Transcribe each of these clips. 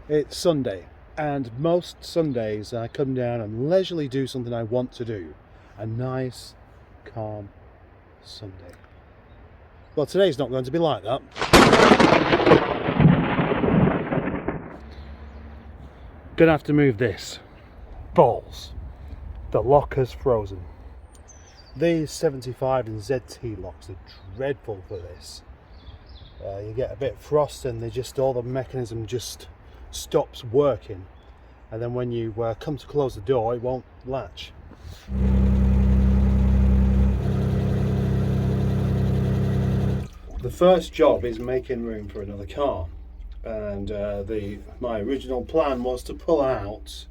It's Sunday, and most Sundays I come down and leisurely do something I want to do. A nice, calm Sunday. Well, today's not going to be like that. Gonna have to move this. Balls. The lock has frozen. These 75 and ZT locks are dreadful for this. You get a bit of frost and all the mechanism just stops working, and then when you come to close the door it won't latch. The first job is making room for another car, and my original plan was to pull out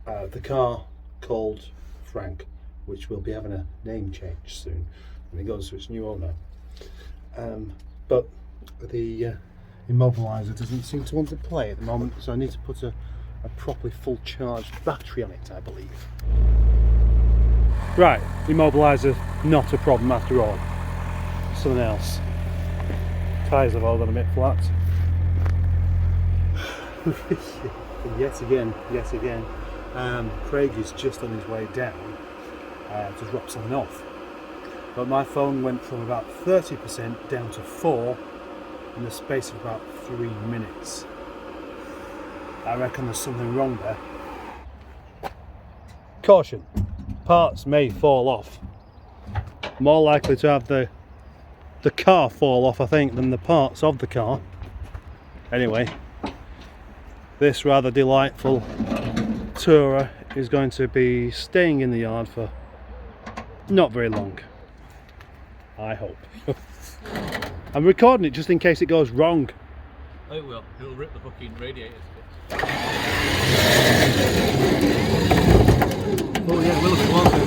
the car called Frank, which will be having a name change soon when it goes to its new owner. But the immobiliser doesn't seem to want to play at the moment, so I need to put a properly full charged battery on it, I believe. Right, immobiliser not a problem after all. Something else. Tyres have all gone a bit flat. yet again. Craig is just on his way down to drop something off. But my phone went from about 30% down to 4% in the space of about 3 minutes. I reckon there's something wrong there. Caution, parts may fall off. More likely to have the car fall off, I think, than the parts of the car. Anyway, this rather delightful tourer is going to be staying in the yard for not very long, I hope. I'm recording it just in case it goes wrong. Oh, it will. It'll rip the fucking radiators. Oh yeah, will it want to?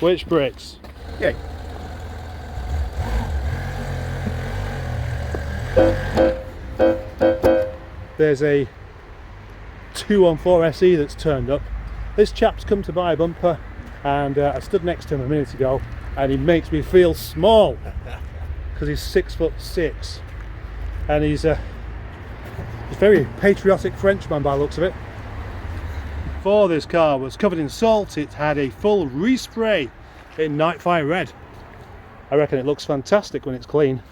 Which bricks? Yeah. There's a 214 SE that's turned up. This chap's come to buy a bumper, and I stood next to him a minute ago, and he makes me feel small because he's 6'6", and he's a very patriotic Frenchman by the looks of it. Before this car was covered in salt, it had a full respray in Nightfire Red. I reckon it looks fantastic when it's clean.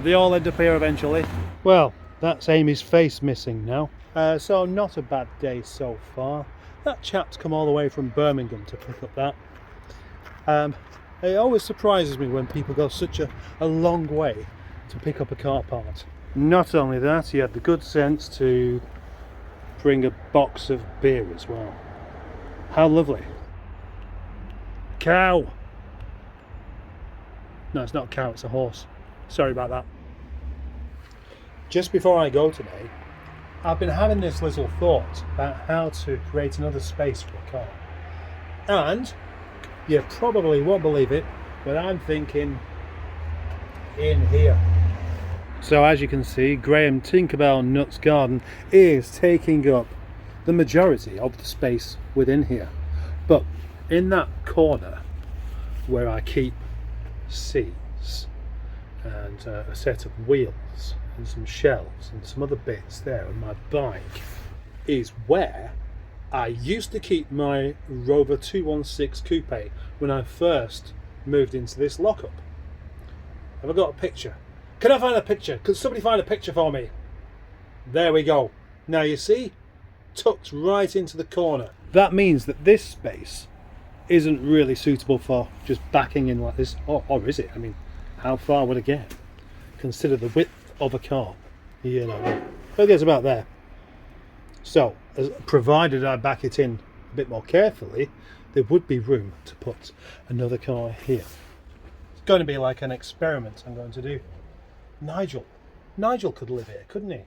They all end up here eventually. Well, that's Amy's face missing now. So not a bad day so far. That chap's come all the way from Birmingham to pick up that. It always surprises me when people go such a long way to pick up a car part. Not only that, he had the good sense to bring a box of beer as well. How lovely. Cow! No, it's not a cow, it's a horse. Sorry about that. Just before I go today, I've been having this little thought about how to create another space for a car. And you probably won't believe it, but I'm thinking in here. So as you can see, Graham Tinkerbell Nuts Garden is taking up the majority of the space within here. But in that corner where I keep seats and a set of wheels and some shelves and some other bits there on my bike is where I used to keep my Rover 216 coupe when I first moved into this lockup. Have I got a picture? Can I find a picture? Could somebody find a picture for me? There we go. Now you see, tucked right into the corner. That means that this space isn't really suitable for just backing in like this, or is it? I mean, how far would it get? Consider the width of a car, you know, but it gets about there. So, provided I back it in a bit more carefully, there would be room to put another car here. It's going to be like an experiment I'm going to do. Nigel could live here, couldn't he?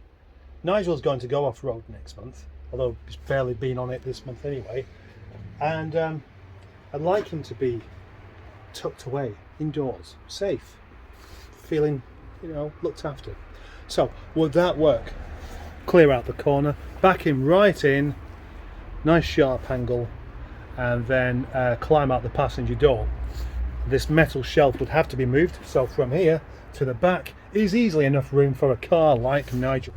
Nigel's going to go off-road next month, although he's barely been on it this month anyway, and I'd like him to be tucked away, indoors, safe, feeling, you know, looked after. So would that work? clear out the corner, back him right in, nice sharp angle, and then climb out the passenger door. This metal shelf would have to be moved, so from here to the back is easily enough room for a car like Nigel.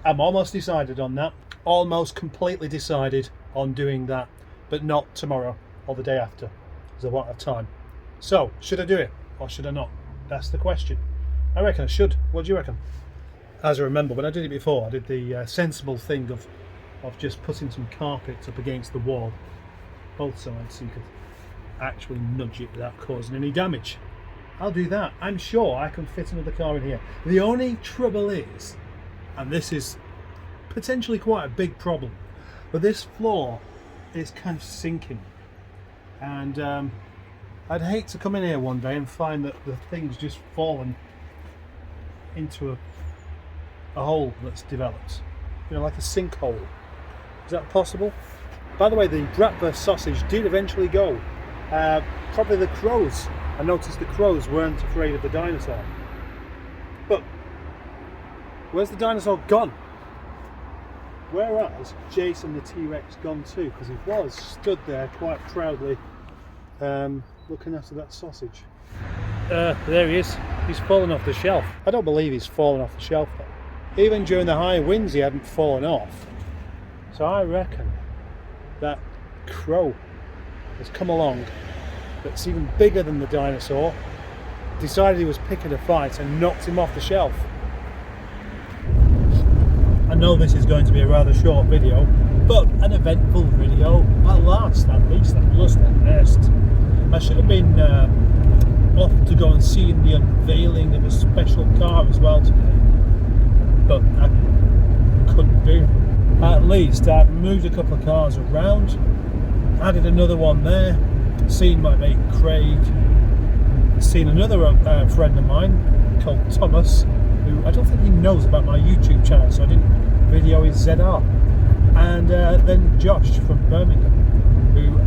I'm almost decided on that, almost completely decided on doing that, but not tomorrow or the day after, because I won't have time. So, should I do it or should I not? That's the question. I reckon I should. What do you reckon? As I remember, when I did it before, I did the sensible thing of just putting some carpet up against the wall, both sides, so you could actually nudge it without causing any damage. I'll do that. I'm sure I can fit another car in here. The only trouble is, and this is potentially quite a big problem, but this floor is kind of sinking, and I'd hate to come in here one day and find that the thing's just fallen into a hole that's developed, you know, like a sinkhole. Is that possible? By the way, the bratwurst sausage did eventually go. Probably the crows. I noticed the crows weren't afraid of the dinosaur. But where's the dinosaur gone? Where has Jason the T-Rex gone to? Because he was stood there quite proudly looking after that sausage. There he is. He's fallen off the shelf. I don't believe he's fallen off the shelf though. Even during the high winds he hadn't fallen off. So I reckon that crow has come along that's even bigger than the dinosaur, decided he was picking a fight and knocked him off the shelf. I know this is going to be a rather short video, but an eventful video at least at first. I should have been off to go and see the unveiling of a special car as well today, but I couldn't do. At least I moved a couple of cars around, added another one there, seen my mate Craig, seen another friend of mine called Thomas, who I don't think he knows about my YouTube channel, so I didn't video his ZR, and then Josh from Birmingham, who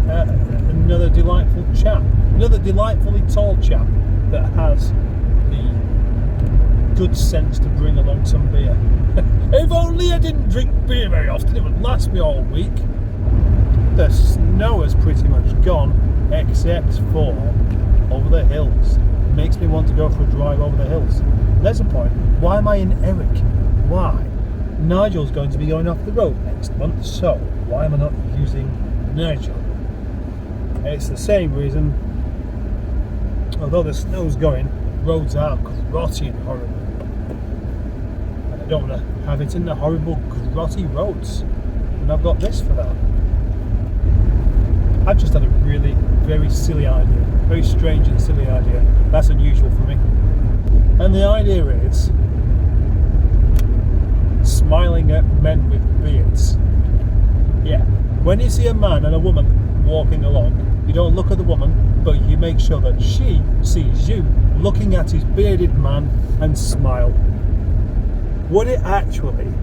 another delightful chap, another delightfully tall chap that has the good sense to bring along some beer. If only I didn't drink beer very often, it would last me all week. The snow has pretty much gone, except for over the hills. It makes me want to go for a drive over the hills. There's a point. Why am I in Eric? Why? Nigel's going to be going off the road next month, so why am I not using Nigel? It's the same reason, although the snow's going, roads are grotty and horrible. And I don't want to have it in the horrible grotty roads. And I've got this for that. I've just had a really very silly idea, very strange and silly idea. That's unusual for me. And the idea is smiling at men with beards. Yeah, when you see a man and a woman walking along, you don't look at the woman, but you make sure that she sees you looking at his bearded man and smile. Would it actually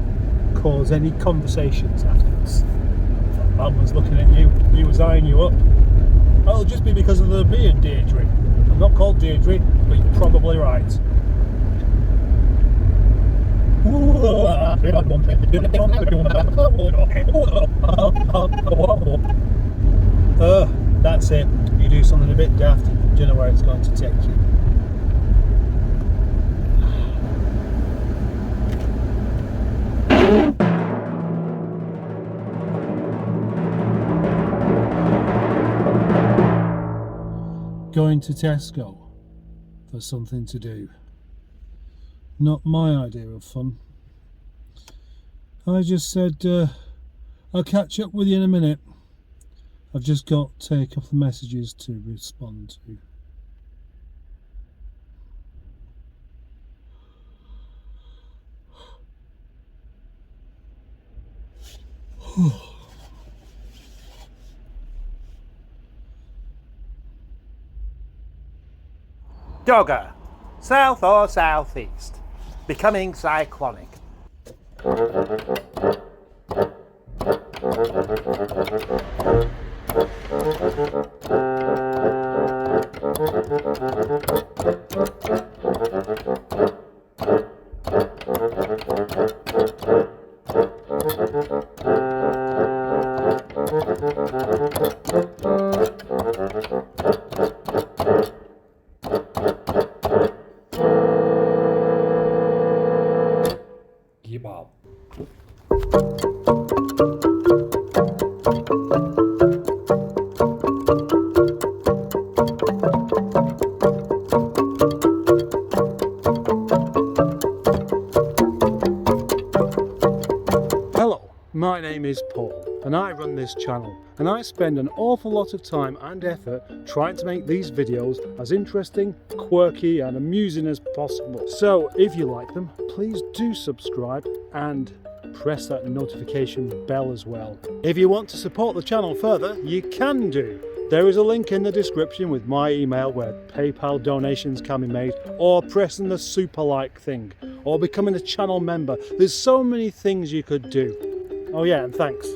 cause any conversations afterwards? That man was looking at you, he was eyeing you up. Oh, it'll just be because of the beard, Deirdre. I'm not called Deirdre, but you're probably right. That's it. You do something a bit daft, you don't know where it's going to take you. Going to Tesco for something to do. Not my idea of fun. I just said I'll catch up with you in a minute. I've just got a couple of messages to respond to. Dogger, south or southeast, becoming cyclonic. Kebab. Hello, my name is Paul and I run this channel, and I spend an awful lot of time and effort trying to make these videos as interesting, quirky and amusing as possible. So if you like them, please do subscribe and press that notification bell as well. If you want to support the channel further, you can do. There is a link in the description with my email where PayPal donations can be made, or pressing the super like thing, or becoming a channel member. There's so many things you could do. Oh yeah, and thanks.